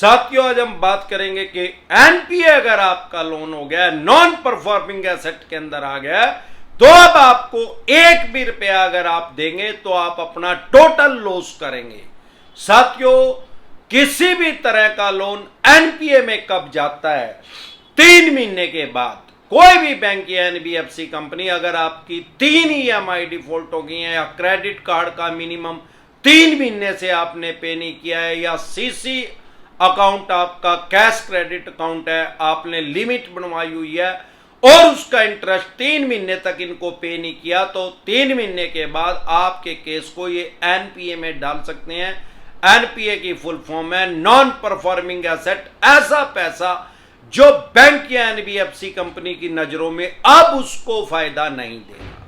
साथियों, आज हम बात करेंगे कि एनपीए अगर आपका लोन हो गया, नॉन परफॉर्मिंग एसेट के अंदर आ गया, तो अब आपको एक भी रुपया अगर आप देंगे तो आप अपना टोटल लॉस करेंगे। साथियों, किसी भी तरह का लोन एनपीए में कब जाता है? 3 महीने के बाद। कोई भी बैंक या एनबीएफसी कंपनी अगर आपकी 3 ईएमआई डिफॉल्ट हो गई है, या क्रेडिट कार्ड का मिनिमम 3 महीने से आपने पे नहीं किया है, या सीसी अकाउंट आपका कैश क्रेडिट अकाउंट है, आपने लिमिट बनवाई हुई है और उसका इंटरेस्ट 3 महीने तक इनको पे नहीं किया, तो 3 महीने के बाद आपके केस को ये एनपीए में डाल सकते हैं। एनपीए की फुल फॉर्म है नॉन परफॉर्मिंग एसेट। ऐसा पैसा जो बैंक या एनबीएफसी कंपनी की नजरों में अब उसको फायदा नहीं देगा।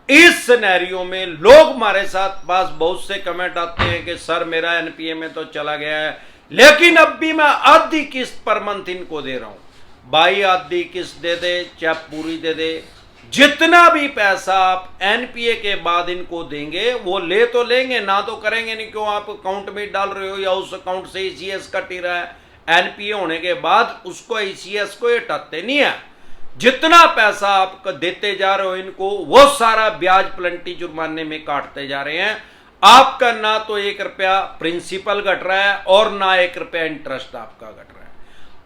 इस सिनेरियो में लोग हमारे साथ पास बहुत से कमेंट आते हैं कि सर मेरा एनपीए में तो चला गया है, लेकिन अब भी मैं आधी किस्त पर मंथ इनको दे रहा हूं। भाई, आधी किस्त दे दे चाहे पूरी दे दे, जितना भी पैसा आप एनपीए के बाद इनको देंगे वो ले तो लेंगे, ना तो करेंगे नहीं। क्यों? आप अकाउंट में डाल रहे हो या उस अकाउंट से ईसीएस कट ही रहा है। एनपीए होने के बाद उसको ईसीएस को हटाते नहीं है। जितना पैसा आप देते जा रहे हो इनको, वो सारा ब्याज प्लंटी जुर्माने में काटते जा रहे हैं। आपका ना तो 1 रुपया प्रिंसिपल घट रहा है और ना 1 रुपया इंटरेस्ट आपका घट रहा है।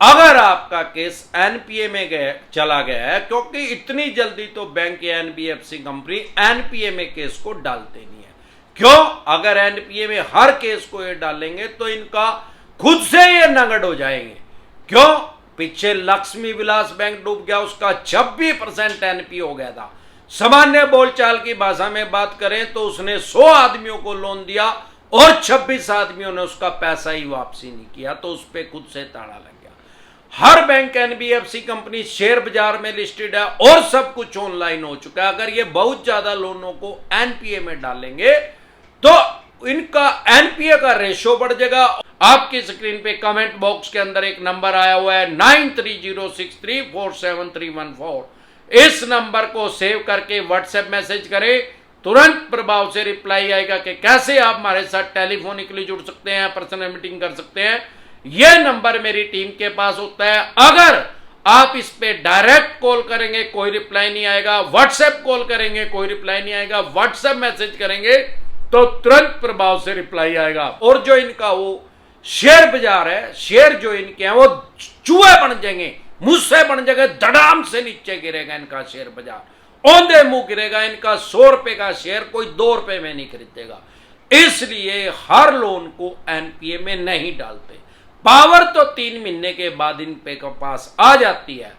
अगर आपका केस एनपीए में चला गया है, क्योंकि इतनी जल्दी तो बैंक या एनबीएफसी कंपनी एनपीए में केस को डालते नहीं है। क्यों? अगर एनपीए में हर केस को ये डालेंगे तो इनका खुद से ये नगद हो जाएंगे। क्यों? पीछे लक्ष्मी विलास बैंक डूब गया, उसका 26% एनपीए हो गया था। सामान्य बोलचाल की भाषा में बात करें तो उसने 100 आदमियों को लोन दिया और 26 आदमियों ने उसका पैसा ही वापसी नहीं किया, तो उस पर खुद से ताला लग गया। हर बैंक एनबीएफसी कंपनी शेयर बाजार में लिस्टेड है और सब कुछ ऑनलाइन हो चुका है। अगर ये बहुत ज्यादा लोनों को एनपीए में डालेंगे तो इनका एनपीए का रेशो बढ़ जाएगा। आपकी स्क्रीन पे कमेंट बॉक्स के अंदर एक नंबर आया हुआ है 9306347314। इस नंबर को सेव करके व्हाट्सएप मैसेज करें, तुरंत प्रभाव से रिप्लाई आएगा कि कैसे आप हमारे साथ टेलीफोनिकली जुड़ सकते हैं, पर्सनल मीटिंग कर सकते हैं। यह नंबर मेरी टीम के पास होता है। अगर आप इस पे डायरेक्ट कॉल करेंगे कोई रिप्लाई नहीं आएगा, व्हाट्सएप कॉल करेंगे कोई रिप्लाई नहीं आएगा, व्हाट्सएप मैसेज करेंगे तो तुरंत प्रभाव से रिप्लाई आएगा। और जो इनका वो शेयर बाजार है, शेयर जो इनके हैं वो चूहे बन जाएंगे, मुझसे बन जाएगा, धड़ाम से नीचे गिरेगा इनका शेयर बाजार, औंधे मुंह गिरेगा। इनका 100 रुपए का शेयर कोई 2 रुपए में नहीं खरीदेगा। इसलिए हर लोन को एनपीए में नहीं डालते। पावर तो 3 महीने के बाद इन पे के पास आ जाती है।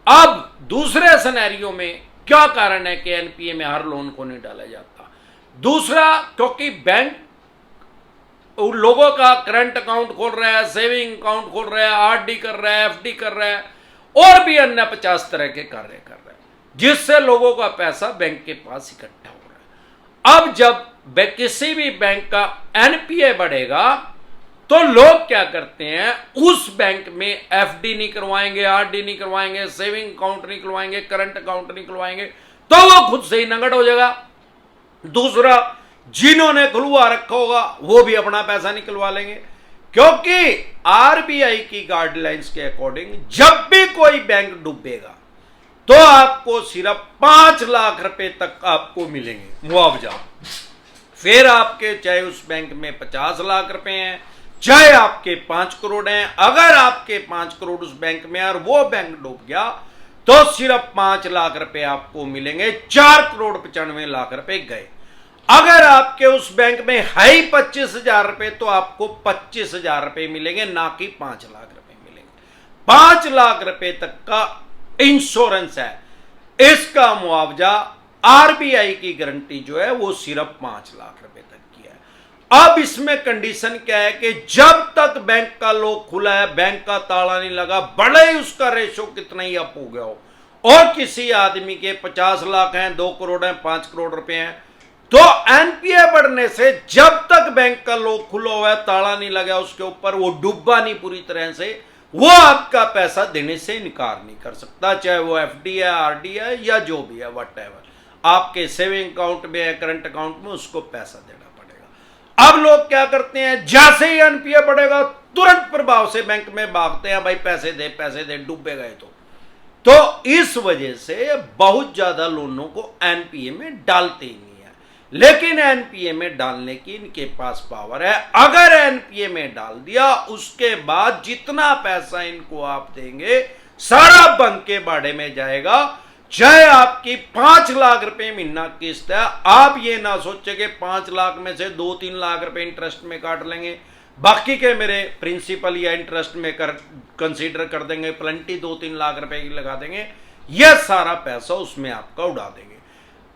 अब दूसरे सिनेरियो में क्या कारण है कि एनपीए में हर लोन को नहीं डाला जाता? दूसरा, क्योंकि बैंक उन लोगों का करंट अकाउंट खोल रहा है, सेविंग अकाउंट खोल रहा है, आरडी कर रहा है, एफडी कर रहा है और भी अन्य 50 तरह के कार्य कर रहा है, जिससे लोगों का पैसा बैंक के पास इकट्ठा हो रहा है। अब जब किसी भी बैंक का एनपीए बढ़ेगा तो लोग क्या करते हैं, उस बैंक में एफडी नहीं करवाएंगे, आरडी नहीं करवाएंगे, सेविंग अकाउंट नहीं करवाएंगे, करंट अकाउंट नहीं करवाएंगे, तो वो खुद से ही नगद हो जाएगा। दूसरा, जिन्होंने खुलवा रखा होगा वो भी अपना पैसा निकलवा लेंगे, क्योंकि आरबीआई की गाइडलाइंस के अकॉर्डिंग जब भी कोई बैंक डूबेगा तो आपको सिर्फ 5 लाख रुपए तक आपको मिलेंगे मुआवजा। फिर आपके चाहे उस बैंक में 50 लाख रुपए हैं, चाहे आपके 5 करोड़ हैं, अगर आपके 5 करोड़ उस बैंक में और वो बैंक डूब गया तो सिर्फ 5 लाख रुपए आपको मिलेंगे। 4,95,00,000 रुपए गए। अगर आपके उस बैंक में है 25,000 रुपए तो आपको 25,000 रुपए मिलेंगे, ना कि 5 लाख रुपए मिलेंगे। 5 लाख रुपए तक का इंश्योरेंस है। इसका मुआवजा आरबीआई की गारंटी जो है वो सिर्फ 5 लाख रुपए तक की है। अब इसमें कंडीशन क्या है कि जब तक बैंक का लॉक खुला है, बैंक का ताला नहीं लगा, बड़े ही उसका रेशो कितना ही अप हो गया हो, और किसी आदमी के 50 लाख हैं, 2 करोड़ हैं, 5 करोड़ रुपए हैं, तो एनपीए बढ़ने से जब तक बैंक का लॉक खुला हुआ है, ताला नहीं लगा उसके ऊपर, वो डूबा नहीं पूरी तरह से, वो आपका पैसा देने से इनकार नहीं कर सकता, चाहे वो एफडी है, आरडी है या जो भी है, व्हाटएवर आपके सेविंग अकाउंट में है, करंट अकाउंट में, उसको पैसा देना पड़ेगा। अब लोग क्या करते हैं, जैसे ही एनपीए बढ़ेगा तुरंत प्रभाव से बैंक में भागते हैं, भाई पैसे दे, डूबे गए तो इस वजह से बहुत ज्यादा लोनों को एनपीए में डालते ही नहीं है। लेकिन एनपीए में डालने की इनके पास पावर है। अगर एनपीए में डाल दिया, उसके बाद जितना पैसा इनको आप देंगे सारा बैंक के बाड़े में जाएगा। चाहे आपकी 5 लाख रुपए महीना किस्त है, आप ये ना सोचे कि 5 लाख में से 2-3 लाख रुपए इंटरेस्ट में काट लेंगे, बाकी के मेरे प्रिंसिपल या इंटरेस्ट में कंसीडर कर देंगे, प्लेंटी 2-3 लाख रुपए की लगा देंगे, यह सारा पैसा उसमें आपका उड़ा देंगे।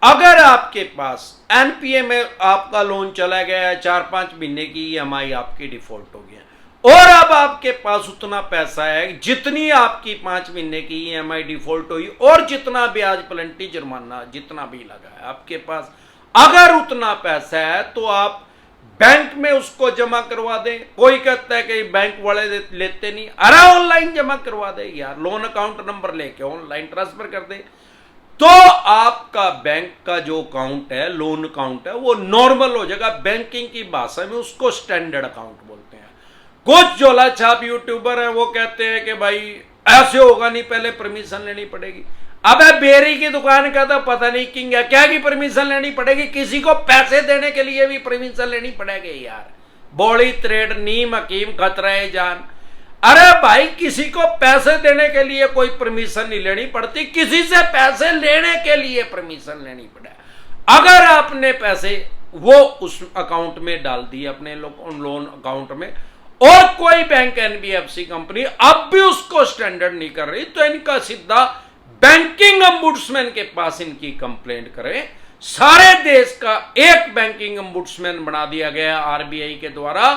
अगर आपके पास एनपीए में आपका लोन चला गया है, 4-5 महीने की ईएमआई आपकी डिफॉल्ट हो गई है, और अब आपके पास उतना पैसा है जितनी आपकी 5 महीने की ईएमआई डिफॉल्ट हुई और जितना ब्याज प्लेंटी जुर्माना जितना भी लगा है आपके पास, अगर उतना पैसा है तो आप बैंक में उसको जमा करवा दें। कोई कहता है कि बैंक वाले लेते नहीं, अरे ऑनलाइन जमा करवा दे यार, लोन अकाउंट नंबर लेके ऑनलाइन ट्रांसफर कर दे, तो आपका बैंक का जो अकाउंट है, लोन अकाउंट है, वो नॉर्मल हो जाएगा। बैंकिंग की भाषा में उसको स्टैंडर्ड अकाउंट बोलते हैं। कुछ झोला छाप यूट्यूबर हैं, वो कहते हैं कि भाई ऐसे होगा नहीं, पहले परमिशन लेनी पड़ेगी। अबे बेरी की दुकान का तो पता नहीं किंग है, क्या की परमिशन लेनी पड़ेगी? किसी को पैसे देने के लिए भी परमिशन लेनी पड़ेगी यार। बॉडी ट्रेड नीम हकीम खतरा है जान। अरे भाई किसी को पैसे देने के लिए कोई परमिशन नहीं लेनी पड़ती, किसी से पैसे लेने के लिए परमिशन लेनी पड़े। अगर आपने पैसे वो उस अकाउंट में डाल दिए अपने लोन अकाउंट में, और कोई बैंक एनबीएफसी कंपनी अब भी उसको स्टैंडर्ड नहीं कर रही, तो इनका सीधा बैंकिंग ombudsman के पास इनकी कंप्लेंट करें। सारे देश का एक बैंकिंग ombudsman बना दिया गया आरबीआई के द्वारा।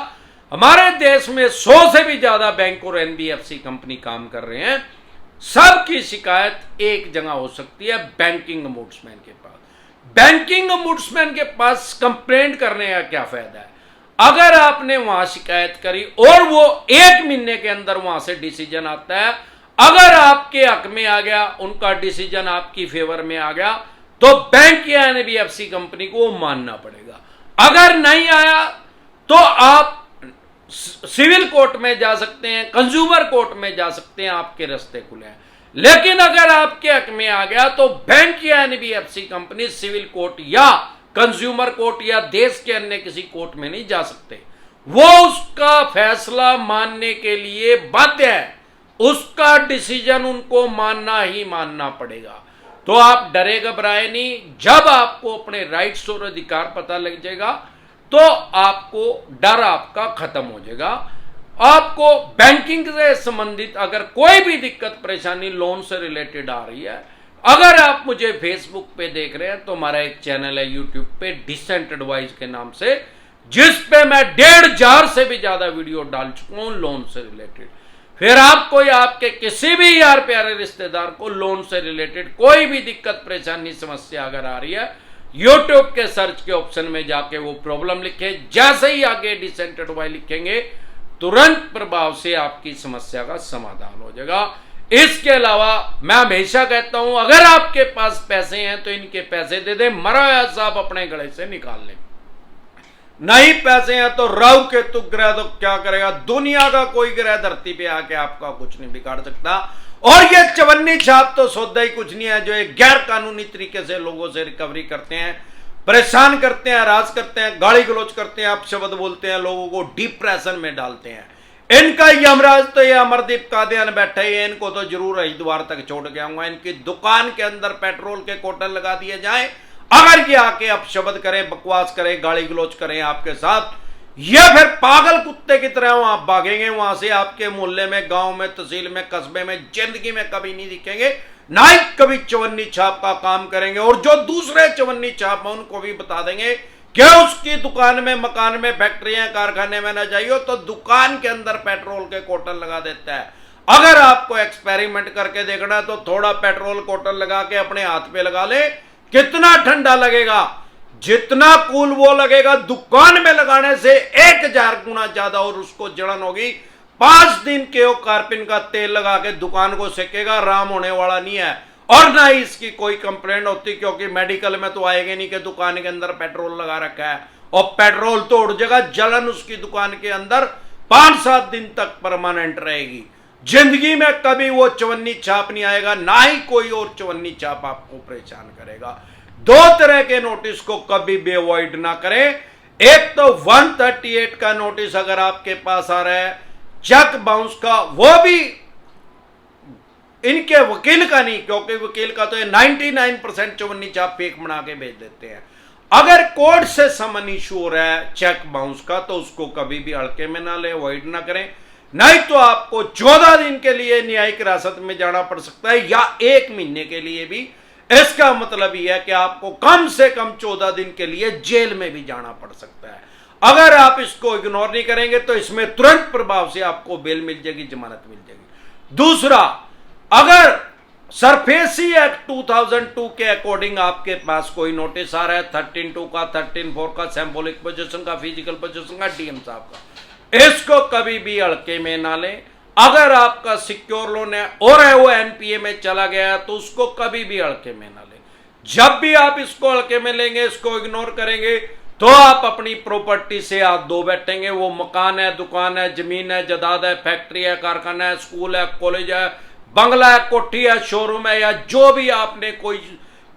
हमारे देश में 100 से भी ज्यादा बैंक और एनबीएफसी कंपनी काम कर रहे हैं। सबकी शिकायत एक जगह हो सकती है, बैंकिंग ombudsman के पास। बैंकिंग ombudsman के पास कंप्लेंट करने का क्या फायदा है? अगर आपने वहां शिकायत करी और वो 1 महीने के अंदर वहां से डिसीजन आता है, अगर आपके हक में आ गया, उनका डिसीजन आपकी फेवर में आ गया, तो बैंक या एनबीएफसी कंपनी को मानना पड़ेगा। अगर नहीं आया तो आप सिविल कोर्ट में जा सकते हैं, कंज्यूमर कोर्ट में जा सकते हैं, आपके रास्ते खुले हैं। लेकिन अगर आपके हक में आ गया तो बैंक या एनबीएफसी कंपनी सिविल कोर्ट या कंज्यूमर कोर्ट या देश के अन्य किसी कोर्ट में नहीं जा सकते। वो उसका फैसला मानने के लिए बाध्य है, उसका डिसीजन उनको मानना ही मानना पड़ेगा। तो आप डरे घबराए नहीं। जब आपको अपने राइट्स और अधिकार पता लग जाएगा तो आपको डर आपका खत्म हो जाएगा। आपको बैंकिंग से संबंधित अगर कोई भी दिक्कत परेशानी लोन से रिलेटेड आ रही है, अगर आप मुझे फेसबुक पे देख रहे हैं तो हमारा एक चैनल है यूट्यूब पे डिसेंट एडवाइस के नाम से, जिस पे मैं 1,500 से भी ज्यादा वीडियो डाल चुका हूं लोन से रिलेटेड। फिर आपको या आपके किसी भी यार प्यारे रिश्तेदार को लोन से रिलेटेड कोई भी दिक्कत परेशानी समस्या अगर आ रही है, यूट्यूब के सर्च के ऑप्शन में जाके वो प्रॉब्लम लिखे। जैसे ही आगे डिसेंट एडवाइस लिखेंगे, तुरंत प्रभाव से आपकी समस्या का समाधान हो जाएगा। इसके अलावा मैं हमेशा कहता हूं, अगर आपके पास पैसे हैं तो इनके पैसे दे दें, मरा हुआ सांप अपने गले से निकाल लें। नहीं पैसे हैं तो राहु केतु ग्रह तो क्या करेगा, दुनिया का कोई ग्रह धरती पे आके आपका कुछ नहीं बिगाड़ सकता। और ये चवन्नी छाप तो सौदा ही कुछ नहीं है, जो एक गैर कानूनी तरीके से लोगों से रिकवरी करते हैं, परेशान करते हैं, हरास करते हैं, गाली गलौज करते हैं, अपशब्द बोलते हैं, लोगों को डिप्रेशन में डालते हैं। इनका यमराज तो ये अमरदीप कादियान बैठे हैं, इनको तो जरूर हरिद्वार तक छोड़ के आऊंगा। इनकी दुकान के अंदर पेट्रोल के कोटल लगा दिए जाए, अगर ये आके अपशब्द करें, बकवास करें, गाली गलौज करें आपके साथ, ये फिर पागल कुत्ते की तरह वहां भागेंगे। वहां से आपके मोहल्ले में, गांव में, तहसील में, कस्बे में जिंदगी में कभी नहीं दिखेंगे, ना ही कभी चवन्नी छाप का काम करेंगे। और जो दूसरे चवन्नी छाप है उनको भी बता देंगे कि उसकी दुकान में, मकान में, फैक्ट्रियां, कारखाने में ना जाइए तो दुकान के अंदर पेट्रोल के कोटल लगा देता है। अगर आपको एक्सपेरिमेंट करके देखना है तो थोड़ा पेट्रोल कोटल लगा के अपने हाथ पे लगा ले, कितना ठंडा लगेगा। जितना कूल वो लगेगा दुकान में लगाने से 1000 गुना ज्यादा, और उसको जलन होगी। 5 दिन के कार्पिन का तेल लगा के दुकान को सेकेगा, राम होने वाला नहीं है। और ना ही इसकी कोई कंप्लेंट होती, क्योंकि मेडिकल में तो आएगा नहीं कि दुकान के अंदर पेट्रोल लगा रखा है, और पेट्रोल तो उड़ जाएगा, जलन उसकी दुकान के अंदर 5-7 दिन तक परमानेंट रहेगी। जिंदगी में कभी वो चवन्नी छाप नहीं आएगा, ना ही कोई और चवन्नी छाप आपको परेशान करेगा। 2 तरह के नोटिस को कभी भी अवॉइड ना करें। एक तो 138 का नोटिस अगर आपके पास आ रहा है, चेक बाउंस का, वो भी इनके वकील का नहीं, क्योंकि वकील का तो 99% चवन्नी छाप फेक बना के भेज देते हैं। अगर कोर्ट से समन इशू हो रहा है चेक बाउंस का, तो उसको कभी भी हल्के में ना ले, अवॉइड ना करें। नहीं तो आपको 14 दिन के लिए न्यायिक हिरासत में जाना पड़ सकता है, या 1 महीने के लिए भी। इसका मतलब यह है कि आपको कम से कम 14 दिन के लिए जेल में भी जाना पड़ सकता है। अगर आप इसको इग्नोर नहीं करेंगे तो इसमें तुरंत प्रभाव से आपको बेल मिल जाएगी, जमानत मिल जाएगी। दूसरा, अगर सरफेसी एक्ट 2002 के अकॉर्डिंग आपके पास कोई नोटिस आ रहा है 13(2) का, 13(4) का, सिंबॉलिक पोजीशन का, फिजिकल पोजीशन का, डीएम साहब का, इसको कभी भी हल्के में ना लें। अगर आपका सिक्योर लोन है और है वो एनपीए में चला गया है, तो उसको कभी भी हल्के में ना लें। जब भी आप इसको हल्के में लेंगे, इसको इग्नोर करेंगे, तो आप अपनी प्रॉपर्टी से हाथ धो बैठेंगे। वो मकान है, दुकान है, जमीन है, जायदाद है, फैक्ट्री है, कारखाना है, स्कूल है, कॉलेज है, बंगला है, कोठी है, शोरूम है, या जो भी आपने कोई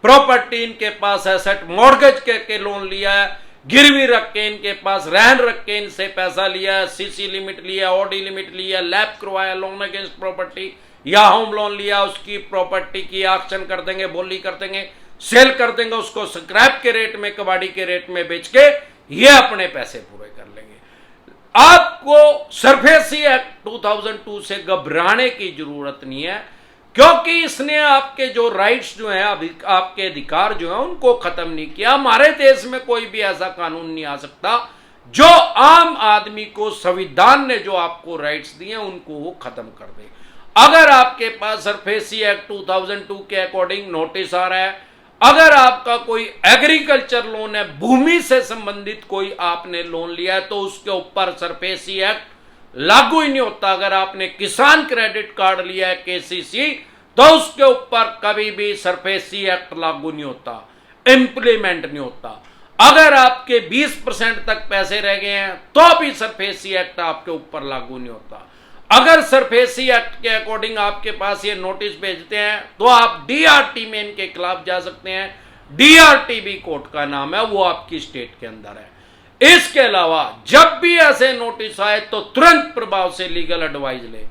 प्रॉपर्टी इनके पास एसेट मॉर्गेज करके लोन लिया है, गिरवी रख के इनके पास रहन रख के इनसे पैसा लिया है, सीसी लिमिट लिया, ओडी लिमिट लिया, लैब करवाया, लोन अगेंस्ट प्रॉपर्टी या होम लोन लिया, उसकी प्रॉपर्टी की ऑक्शन कर देंगे, बोली कर देंगे, सेल कर देंगे, उसको स्क्रैप के रेट में, कबाड़ी के रेट में बेच के ये अपने पैसे पूरे कर लेंगे। आपको सरफेसी एक्ट 2002 से घबराने की जरूरत नहीं है, क्योंकि इसने आपके जो राइट्स जो हैं, आपके अधिकार जो हैं, उनको खत्म नहीं किया। हमारे देश में कोई भी ऐसा कानून नहीं आ सकता जो आम आदमी को संविधान ने जो आपको राइट्स दिए हैं उनको वो खत्म कर दे। अगर आपके पास सरफेसी एक्ट 2002 के अकॉर्डिंग नोटिस आ रहा है, अगर आपका कोई एग्रीकल्चर लोन है, भूमि से संबंधित कोई आपने लोन लिया है, तो उसके ऊपर सरफेसी एक्ट लागू ही नहीं होता। अगर आपने किसान क्रेडिट कार्ड लिया है केसीसी, तो उसके ऊपर कभी भी सरफेसी एक्ट लागू नहीं होता, इंप्लीमेंट नहीं होता। अगर आपके 20% तक पैसे रह गए हैं, तो भी सरफेसी एक्ट आपके ऊपर लागू नहीं होता। अगर सरफेसी एक्ट के अकॉर्डिंग आपके पास ये नोटिस भेजते हैं, तो आप डीआरटी में इनके खिलाफ जा सकते हैं। डीआरटी भी कोर्ट का नाम है, वो आपकी स्टेट के अंदर है। इसके अलावा जब भी ऐसे नोटिस आए तो तुरंत प्रभाव से लीगल एडवाइस ले।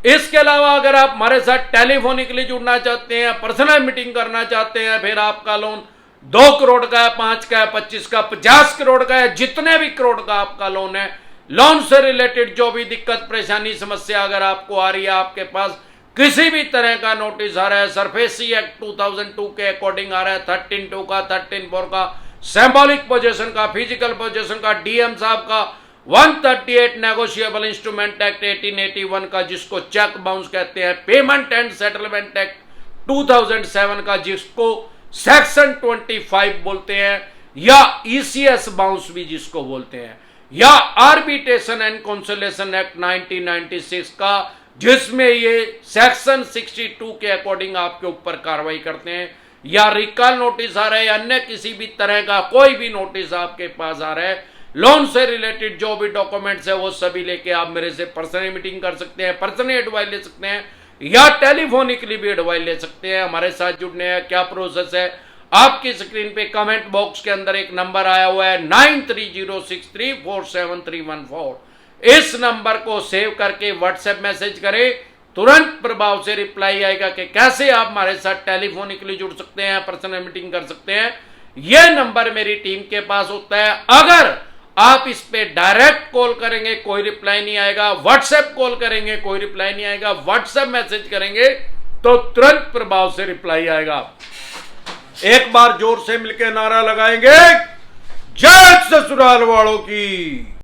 इसके अलावा अगर आप हमारे साथ टेलीफोनिकली जुड़ना चाहते हैं, पर्सनल मीटिंग करना चाहते हैं, फिर आपका लोन 2 करोड़ का है, 5 का है, 25 का, 50 करोड़ का है, जितने भी करोड़ का आपका लोन है, लोन से रिलेटेड जो भी दिक्कत, परेशानी, समस्या अगर आपको आ रही है, आपके पास किसी भी तरह का नोटिस आ रहा है, सरफेसी एक्ट 2002 के अकॉर्डिंग आ रहा है, 13(2) का, 13(4) का, सिंबॉलिक पोजीशन का, फिजिकल पोजीशन का, डीएम साहब का, 138 नेगोशिएबल इंस्ट्रूमेंट एक्ट 1881 का, जिसको चेक बाउंस कहते हैं, पेमेंट एंड सेटलमेंट एक्ट 2007 का, जिसको सेक्शन 25 बोलते हैं, या ईसीएस बाउंस भी जिसको बोलते हैं, या आर्बिट्रेशन एंड कंसोलिडेशन एक्ट 1996 का, जिसमें ये सेक्शन 62 के अकॉर्डिंग आपके ऊपर कार्रवाई करते हैं, या रिकॉल नोटिस आ रहा है, अन्य किसी भी तरह का कोई भी नोटिस आपके पास आ रहा है, लोन से रिलेटेड जो भी डॉक्यूमेंट्स है वो सभी लेके आप मेरे से पर्सनल मीटिंग कर सकते हैं, पर्सनल एडवाइस ले सकते हैं, या टेलीफोनिकली भी एडवाइस ले सकते हैं। हमारे साथ जुड़ने हैं, क्या प्रोसेस है, आपकी स्क्रीन पे कमेंट बॉक्स के अंदर एक नंबर आया हुआ है 9306347314। इस नंबर को सेव करके व्हाट्सएप मैसेज करें, तुरंत प्रभाव से रिप्लाई आएगा कि कैसे आप हमारे साथ टेलीफोनिकली जुड़ सकते हैं, पर्सनल मीटिंग कर सकते हैं। यह नंबर मेरी टीम के पास होता है। अगर आप इस पे डायरेक्ट कॉल करेंगे कोई रिप्लाई नहीं आएगा, व्हाट्सएप कॉल करेंगे कोई रिप्लाई नहीं आएगा, व्हाट्सएप मैसेज करेंगे तो तुरंत प्रभाव से रिप्लाई आएगा। एक बार जोर से मिलकर नारा लगाएंगे, जय ससुराल वालों की।